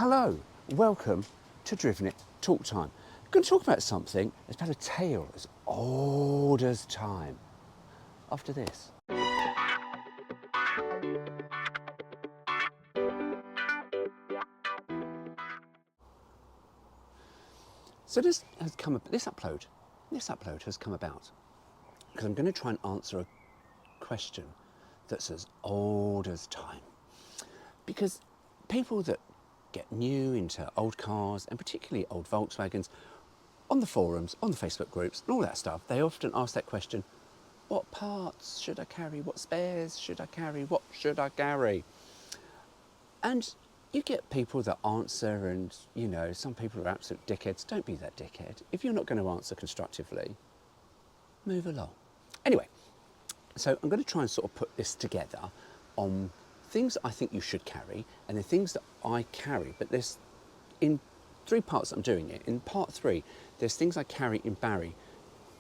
Hello, welcome to Driven It Talk Time. I'm going to talk about something that's about a tale as old as time. After this. So this upload has come about because I'm going to try and answer a question that's as old as time. Because people that get new into old cars, and particularly old Volkswagens, on the forums, on the Facebook groups, and all that stuff, they often ask that question, what parts should I carry? What spares should I carry? What should I carry? And you get people that answer, and you know, some people are absolute dickheads. Don't be that dickhead. If you're not going to answer constructively, move along. Anyway, so I'm going to try and sort of put this together on things that I think you should carry, and the things that I carry, but there's in 3 parts I'm doing it. In part 3, there's things I carry in Barry,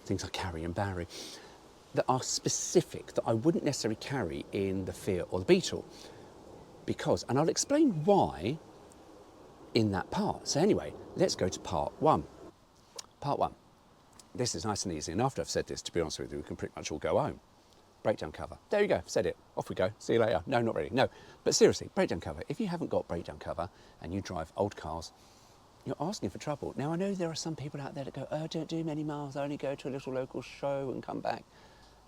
that are specific, that I wouldn't necessarily carry in the Fiat or the Beetle. Because, and I'll explain why in that part. So anyway, let's go to part 1. Part 1. This is nice and easy, and after I've said this, to be honest with you, we can pretty much all go home. Breakdown cover. There you go, said it. Off we go. See you later. No, not really. No, but seriously, breakdown cover. If you haven't got breakdown cover and you drive old cars, you're asking for trouble. Now, I know there are some people out there that go, oh, don't do many miles, I only go to a little local show and come back.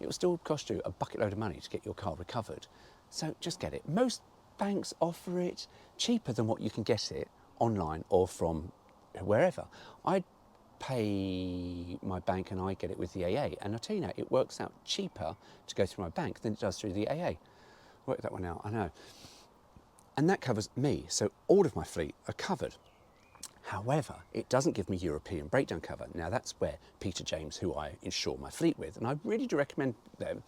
It will still cost you a bucket load of money to get your car recovered. So just get it. Most banks offer it cheaper than what you can get it online or from wherever. I pay my bank and I get it with the AA, and I'll tell you now, it works out cheaper to go through my bank than it does through the AA. Work that one out, I know. And that covers me, so all of my fleet are covered. However, it doesn't give me European breakdown cover. Now that's where Peter James, who I insure my fleet with, and I really do recommend them.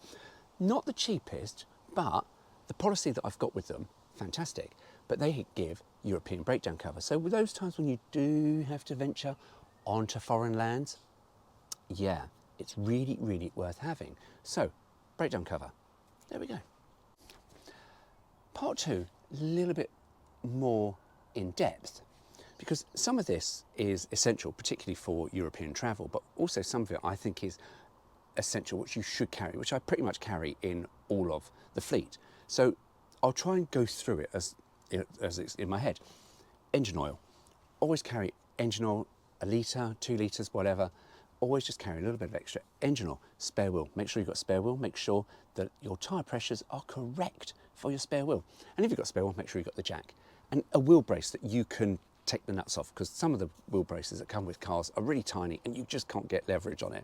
Not the cheapest, but the policy that I've got with them, fantastic. But they give European breakdown cover. So with those times when you do have to venture onto foreign lands, yeah, it's really, really worth having. So, breakdown cover. There we go. Part 2, a little bit more in depth, because some of this is essential, particularly for European travel, but also some of it I think is essential, which you should carry, which I pretty much carry in all of the fleet. So I'll try and go through it as it's in my head. Engine oil. Always carry engine oil, 1 litre, 2 litres, whatever. Always just carry a little bit of extra engine oil. Spare wheel. Make sure you've got spare wheel. Make sure that your tyre pressures are correct for your spare wheel. And if you've got spare wheel, make sure you've got the jack. And a wheel brace that you can take the nuts off, because some of the wheel braces that come with cars are really tiny and you just can't get leverage on it.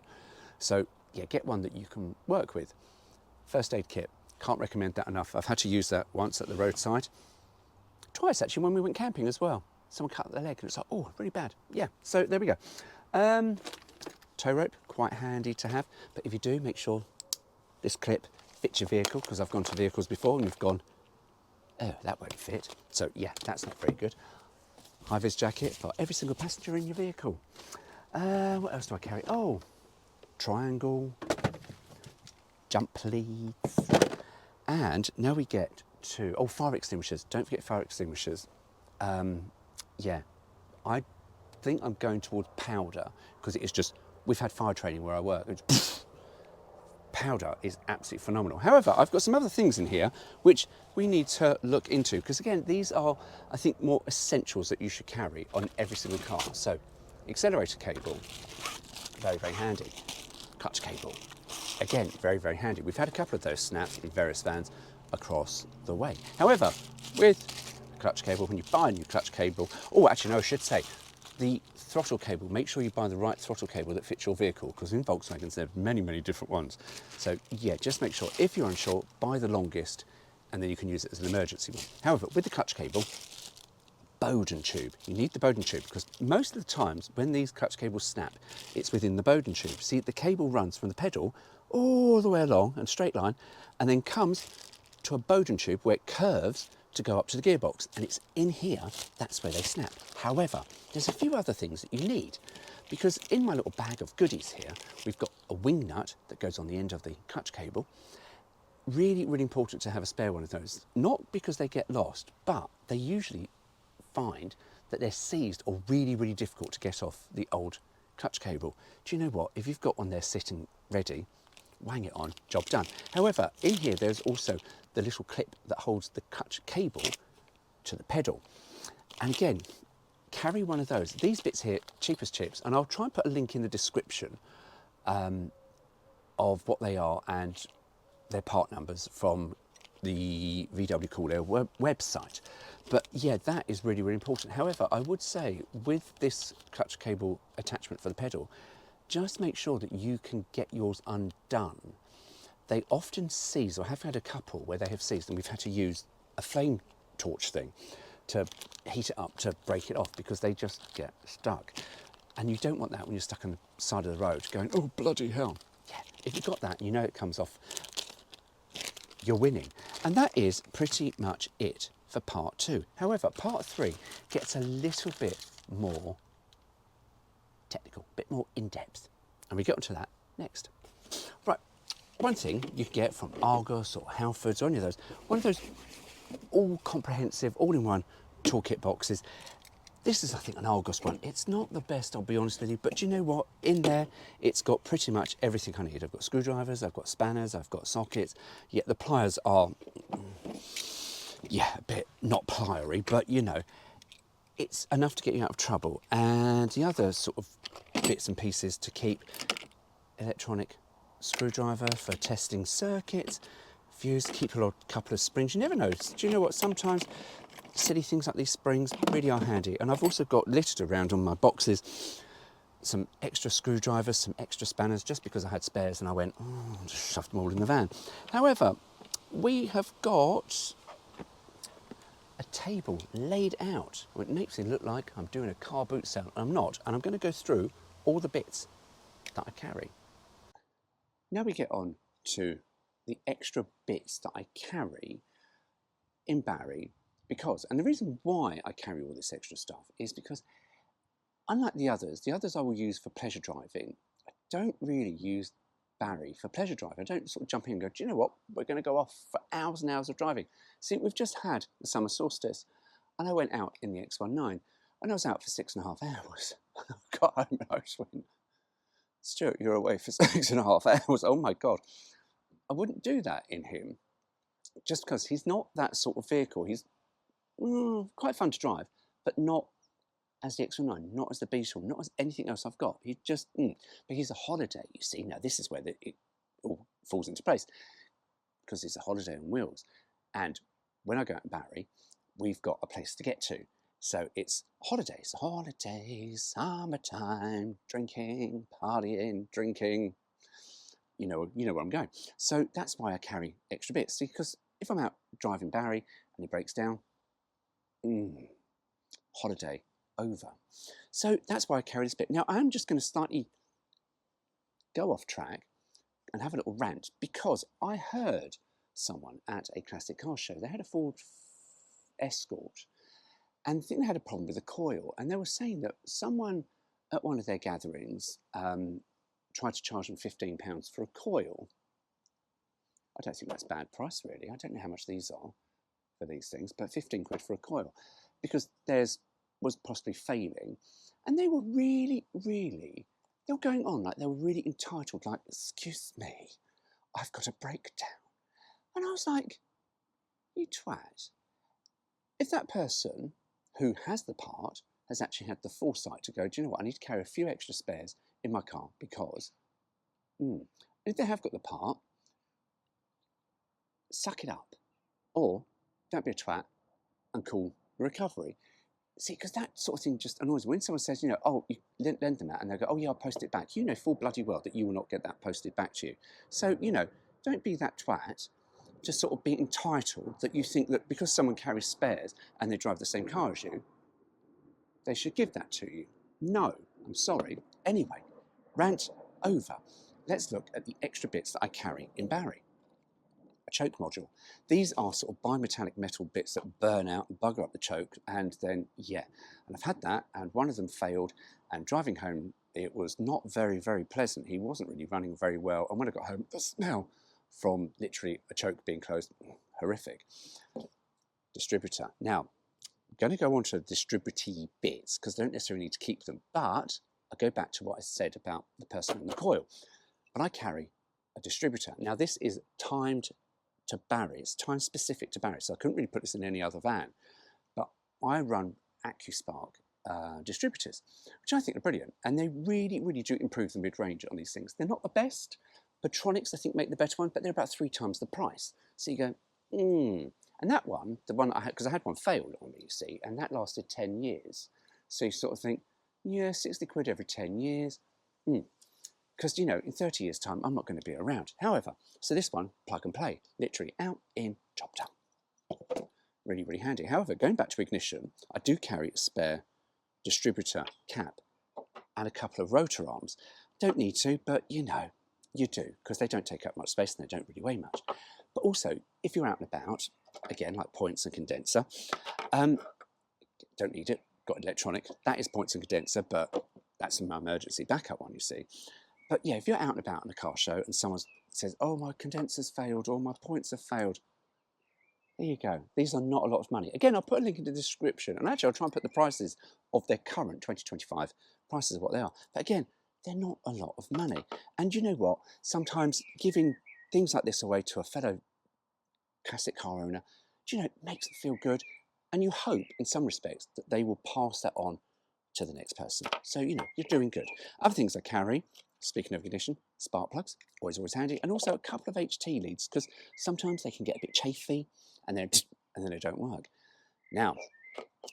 So yeah, get one that you can work with. First aid kit. Can't recommend that enough. I've had to use that once at the roadside. Twice actually when we went camping as well. Someone cut their leg and it's like, oh, really bad. Yeah, so there we go. Tow rope, quite handy to have. But if you do, make sure this clip fits your vehicle, because I've gone to vehicles before and you've gone, oh, that won't fit. So yeah, that's not very good. High-vis jacket for every single passenger in your vehicle. What else do I carry? Oh, triangle, jump leads. And now we get to, oh, fire extinguishers. Don't forget fire extinguishers. Yeah, I think I'm going towards powder, because it is just, we've had fire training where I work. Powder is absolutely phenomenal. However, I've got some other things in here which we need to look into, because again, these are, I think, more essentials that you should carry on every single car. So, accelerator cable, very, very handy. Clutch cable, again, very, very handy. We've had a couple of those snaps in various vans across the way. However, with clutch cable, when you buy a new clutch cable, oh, actually, no, I should say, the throttle cable, make sure you buy the right throttle cable that fits your vehicle, because in Volkswagens there are many, many different ones. So yeah, just make sure, if you're unsure, buy the longest, and then you can use it as an emergency one. However, with the clutch cable, Bowden tube. You need the Bowden tube, because most of the times when these clutch cables snap, it's within the Bowden tube. See, the cable runs from the pedal all the way along and straight line, and then comes to a Bowden tube where it curves to go up to the gearbox, and it's in here, that's where they snap. However, there's a few other things that you need, because in my little bag of goodies here, we've got a wing nut that goes on the end of the clutch cable. Really, really important to have a spare one of those. Not because they get lost, but they usually find that they're seized or really, really difficult to get off the old clutch cable. Do you know what? If you've got one there sitting ready, wang it on, job done. However, in here there's also the little clip that holds the clutch cable to the pedal. And again, carry one of those. These bits here, cheap as chips, and I'll try and put a link in the description of what they are and their part numbers from the VW Cool Air website. But yeah, that is really, really important. However, I would say with this clutch cable attachment for the pedal, just make sure that you can get yours undone. They often seize, or have had a couple where they have seized, and we've had to use a flame torch thing to heat it up to break it off because they just get stuck. And you don't want that when you're stuck on the side of the road going, oh, bloody hell. Yeah, if you've got that, you know it comes off, you're winning. And that is pretty much it for part 2. However, part 3 gets a little bit more technical, a bit more in-depth. And we get onto that next. Right, one thing you can get from Argos or Halfords or any of those, one of those all-comprehensive, all-in-one toolkit boxes. This is, I think, an Argos one. It's not the best, I'll be honest with you, but you know what? In there, it's got pretty much everything I need. I've got screwdrivers, I've got spanners, I've got sockets. Yeah, the pliers are, yeah, a bit not pliery, but you know, it's enough to get you out of trouble. And the other sort of bits and pieces to keep: electronic screwdriver for testing circuits, fuse, keep a couple of springs. You never know. Do you know what? Sometimes silly things like these springs really are handy. And I've also got littered around on my boxes some extra screwdrivers, some extra spanners, just because I had spares and I went, oh, just shoved them all in the van. However, we have got a table laid out. It makes it look like I'm doing a car boot sale. I'm not, and I'm going to go through all the bits that I carry. Now we get on to the extra bits that I carry in Barry, because, and the reason why I carry all this extra stuff is because, unlike the others I will use for pleasure driving, I don't really use Barry for pleasure driving. I don't sort of jump in and go, do you know what, we're going to go off for hours and hours of driving. See, we've just had the summer solstice, and I went out in the X19, and I was out for 6.5 hours. I got home and I just went, Stuart, you're away for 6.5 hours. Oh my God. I wouldn't do that in him, just because he's not that sort of vehicle. He's quite fun to drive, but not as the X19, not as the Beetle, not as anything else I've got. He just, but he's a holiday, you see. Now this is where it all falls into place, because it's a holiday on wheels. And when I go out in Barry, we've got a place to get to. So it's holidays, summertime, drinking, partying, drinking. You know where I'm going. So that's why I carry extra bits. See, because if I'm out driving Barry and he breaks down, holiday over. So that's why I carry this bit. Now I'm just going to slightly go off track and have a little rant, because I heard someone at a classic car show. They had a Ford Escort, and I think they had a problem with the coil, and they were saying that someone at one of their gatherings tried to charge them £15 for a coil. I don't think that's a bad price, really. I don't know how much these are for these things, but 15 quid for a coil, because theirs was possibly failing. And they were really, they were going on like they were really entitled, like, excuse me, I've got a breakdown. And I was like, you twat. If that person who has the part has actually had the foresight to go, do you know what, I need to carry a few extra spares in my car because, if they have got the part, suck it up. Or don't be a twat and call recovery. See, because that sort of thing just annoys me. When someone says, oh, you lend them that, and they go, oh yeah, I'll post it back. You know full bloody well that you will not get that posted back to you. So, don't be that twat to sort of be entitled that you think that because someone carries spares and they drive the same car as you, they should give that to you. No, I'm sorry. Anyway, rant over. Let's look at the extra bits that I carry in Barry. A choke module. These are sort of bimetallic metal bits that burn out and bugger up the choke, and then, yeah. And I've had that, and one of them failed, and driving home, it was not very, very pleasant. He wasn't really running very well, and when I got home, the smell from literally a choke being closed, horrific. Distributor. Now, going to go on to the distributy bits because I don't necessarily need to keep them, but I go back to what I said about the person in the coil. But I carry a distributor. Now this is timed to Barry, it's time specific to Barry, so I couldn't really put this in any other van, but I run AccuSpark distributors, which I think are brilliant, and they really, really do improve the mid-range on these things. They're not the best. Petronics, I think, make the better one, but they're about 3 times the price. So you go, And that one, the one I had, because I had one failed on me, you see, and that lasted 10 years. So you sort of think, yeah, 60 quid every 10 years. Because, you know, in 30 years' time, I'm not going to be around. However, so this one, plug and play, literally out, in, job done. Really, really handy. However, going back to ignition, I do carry a spare distributor cap and a couple of rotor arms. Don't need to, but you know, you do, because they don't take up much space and they don't really weigh much. But also, if you're out and about, again, like points and condenser, don't need it, got electronic. That is points and condenser, but that's my emergency backup one, you see. But yeah, if you're out and about in a car show and someone says, oh, my condenser's failed or my points have failed, there you go. These are not a lot of money. Again, I'll put a link in the description, and actually I'll try and put the prices of their current 2025 prices of what they are. But again, they're not a lot of money. And you know what? Sometimes giving things like this away to a fellow classic car owner, do you know, it makes them feel good. And you hope, in some respects, that they will pass that on to the next person. So, you know, you're doing good. Other things I carry, speaking of ignition, spark plugs, always handy, and also a couple of HT leads, because sometimes they can get a bit chafy and then they don't work. Now,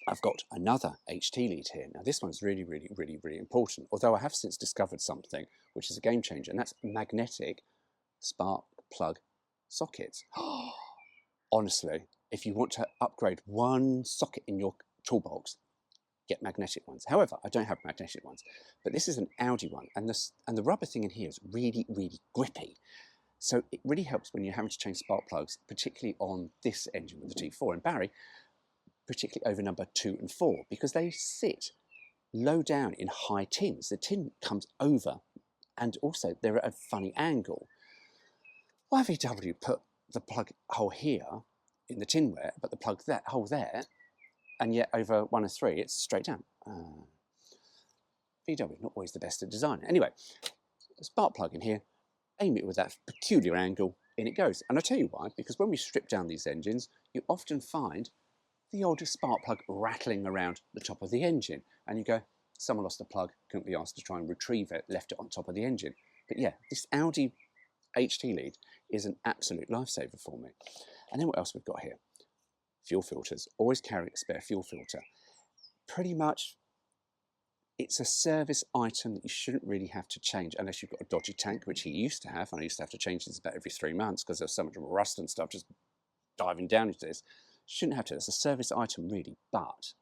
I've got another HT lead here. Now, this one's really, really, really, really important, although I have since discovered something which is a game changer, and that's magnetic spark plug sockets. Honestly, if you want to upgrade one socket in your toolbox, get magnetic ones. However, I don't have magnetic ones, but this is an Audi one, and the rubber thing in here is really, really grippy. So it really helps when you're having to change spark plugs, particularly on this engine with the T4 and Barry, particularly over number 2 and 4, because they sit low down in high tins. The tin comes over, and also they're at a funny angle. Why VW put the plug hole here in the tinware, but the plug hole there, and yet over 1 and 3, it's straight down. VW, not always the best at design. Anyway, a spark plug in here, aim it with that peculiar angle, in it goes. And I'll tell you why, because when we strip down these engines, you often find the old spark plug rattling around the top of the engine. And you go, someone lost a plug, couldn't be asked to try and retrieve it, left it on top of the engine. But yeah, this Audi HT lead is an absolute lifesaver for me. And then what else we've got here? Fuel filters. Always carry a spare fuel filter. Pretty much, it's a service item that you shouldn't really have to change unless you've got a dodgy tank, which you used to have. And I used to have to change this about every 3 months because there's so much rust and stuff just diving down into this. Shouldn't have to. It's a service item really, but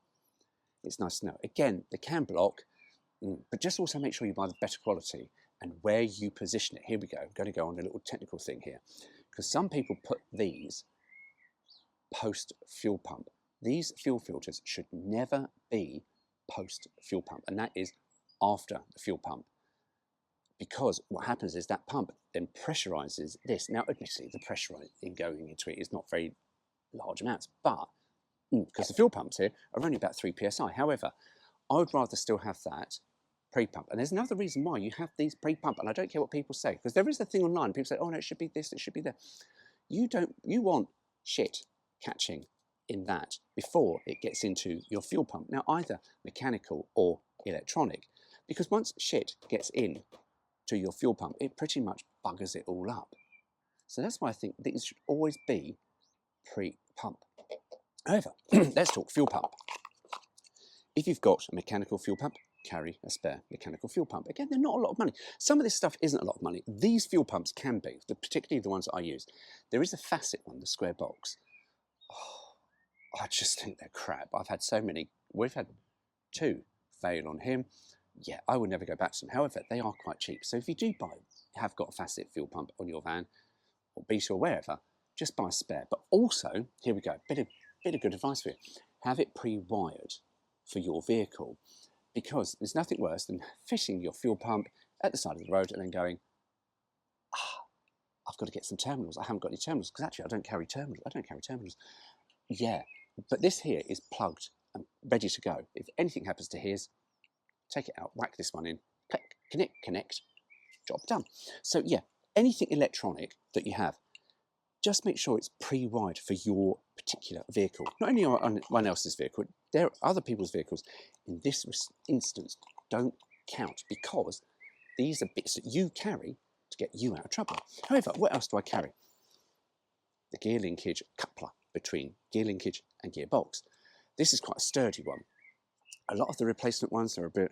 it's nice to know. Again, the cam block, but just also make sure you buy the better quality and where you position it. Here we go. I'm going to go on a little technical thing here, because some people put these post fuel pump. These fuel filters should never be post fuel pump, and that is after the fuel pump, because what happens is that pump then pressurizes this. Now, admittedly, the pressure in going into it is not very large amounts, but because the fuel pumps here are only about 3 psi. However, I would rather still have that pre-pump. And there's another reason why you have these pre-pump, and I don't care what people say, because there is a thing online, people say, oh no, it should be this, it should be that. You want shit catching in that before it gets into your fuel pump. Now, either mechanical or electronic, because once shit gets in to your fuel pump, it pretty much buggers it all up. So that's why I think these should always be pre-pump. However, let's talk fuel pump. If you've got a mechanical fuel pump, carry a spare mechanical fuel pump. Again, they're not a lot of money. Some of this stuff isn't a lot of money. These fuel pumps can be, particularly the ones that I use. There is a facet one, the square box. Oh, I just think they're crap. I've had so many. We've had 2 fail on him. Yeah, I would never go back to them. However, they are quite cheap. So if you do have got a facet fuel pump on your van, or Beta or wherever, just buy a spare. But also, here we go, bit of good advice for you. Have it pre-wired for your vehicle, because there's nothing worse than fitting your fuel pump at the side of the road and then going, I've got to get some terminals. I haven't got any terminals, because actually I don't carry terminals. Yeah, but this here is plugged and ready to go. If anything happens to his, take it out, whack this one in, click, connect, job done. So yeah, anything electronic that you have, just make sure it's pre-wired for your particular vehicle. Not only on anyone else's vehicle, there are other people's vehicles. In this instance, don't count, because these are bits that you carry to get you out of trouble. However, what else do I carry? The gear linkage coupler between gear linkage and gearbox. This is quite a sturdy one. A lot of the replacement ones are a bit,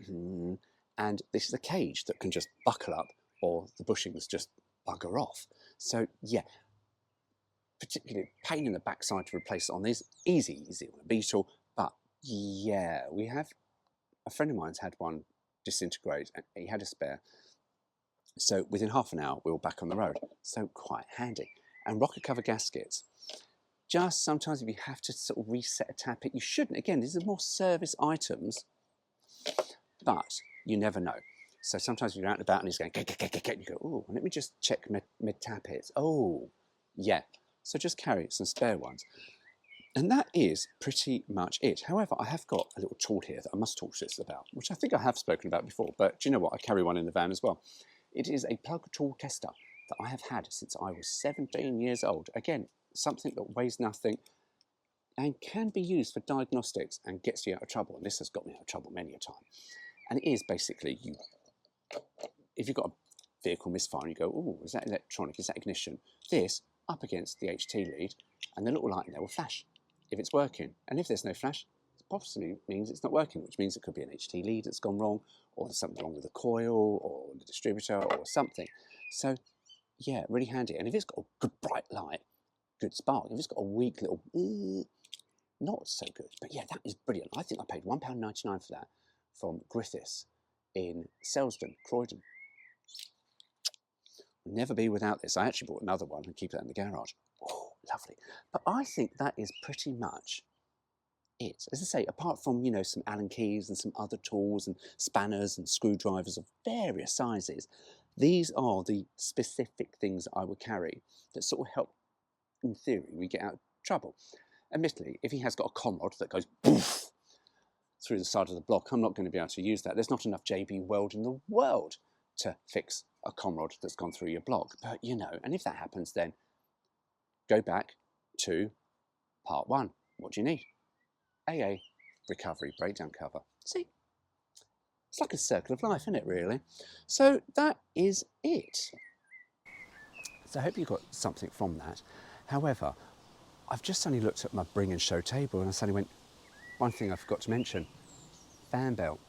and this is a cage that can just buckle up, or the bushings just bugger off. So yeah, particularly pain in the backside to replace it on these. Easy on a Beetle, but yeah, we have, a friend of mine's had one disintegrate and he had a spare. So within half an hour, we were back on the road. So quite handy. And rocker cover gaskets. Just sometimes if you have to sort of reset a tappet, you shouldn't. Again, these are more service items, but you never know. So sometimes you're out and about and it's going, you go, oh, let me just check my tappets. Oh, yeah. So just carry some spare ones. And that is pretty much it. However, I have got a little tool here that I must talk to us about, which I think I have spoken about before, but do you know what? I carry one in the van as well. It is a plug tool tester that I have had since I was 17 years old. Again, something that weighs nothing and can be used for diagnostics and gets you out of trouble. And this has got me out of trouble many a time. And it is basically, if you've got a vehicle misfire and you go, oh, is that electronic, is that ignition? This up against the HT lead, and the little light in there will flash if it's working. And if there's no flash, it possibly means it's not working, which means it could be an HT lead that's gone wrong, or there's something wrong with the coil or the distributor or something. So yeah, really handy. And if it's got a good bright light, good spark. If it's got a weak little, not so good. But yeah, that is brilliant. I think I paid £1.99 for that from Griffiths in Selsdon, Croydon. Never be without this. I actually bought another one and keep that in the garage. Oh, lovely. But I think that is pretty much it. As I say, apart from, you know, some Allen keys and some other tools and spanners and screwdrivers of various sizes, these are the specific things I would carry that sort of help, in theory, we get out of trouble. Admittedly, if he has got a conrod that goes poof through the side of the block, I'm not going to be able to use that. There's not enough JB Weld in the world to fix a conrod that's gone through your block. But, you know, and if that happens, then go back to part one. What do you need? AA, recovery, breakdown cover. See? It's like a circle of life, isn't it, really? So that is it. So I hope you got something from that. However, I've just suddenly looked at my bring and show table and I suddenly went, one thing I forgot to mention, fan belt.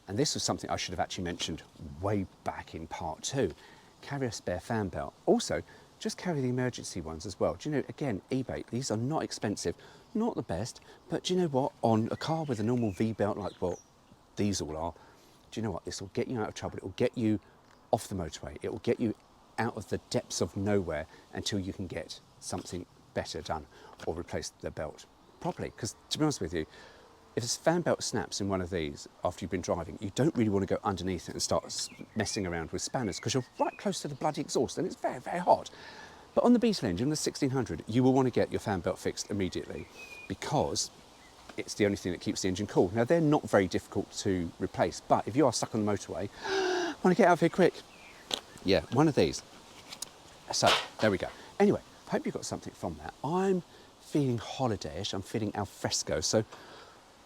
And this was something I should have actually mentioned way back in part two. Carry a spare fan belt. Also, just carry the emergency ones as well. Do you know, again, eBay, these are not expensive, not the best, but do you know what? On a car with a normal V-belt like what these all are, do you know what? This will get you out of trouble. It will get you off the motorway. It will get you out of the depths of nowhere until you can get something better done or replace the belt properly. Because to be honest with you, if a fan belt snaps in one of these after you've been driving, you don't really want to go underneath it and start messing around with spanners because you're right close to the bloody exhaust and it's very, very hot. But on the Beetle engine, the 1600, you will want to get your fan belt fixed immediately because it's the only thing that keeps the engine cool. Now, they're not very difficult to replace, but if you are stuck on the motorway, want to get out of here quick, yeah, one of these. So, there we go. Anyway, I hope you got something from that. I'm feeling holidayish, I'm feeling al fresco, so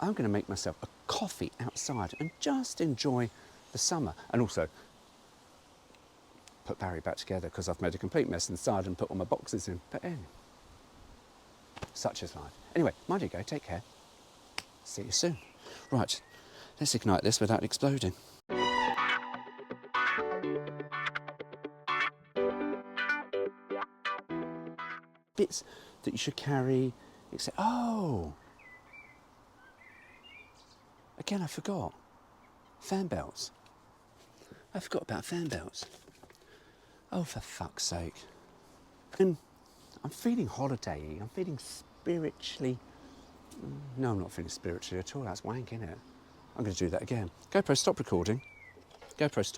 I'm going to make myself a coffee outside and just enjoy the summer. And also put Barry back together because I've made a complete mess inside and put all my boxes in. But anyway, such is life. Anyway, mind you go, take care. See you soon. Right, let's ignite this without exploding. Bits that you should carry, except, oh! Again, I forgot. Fan belts. I forgot about fan belts. Oh, for fuck's sake. And I'm feeling holiday-y. I'm feeling spiritually... No, I'm not feeling spiritually at all. That's wank, innit? I'm going to do that again. GoPro, stop recording. GoPro, stop.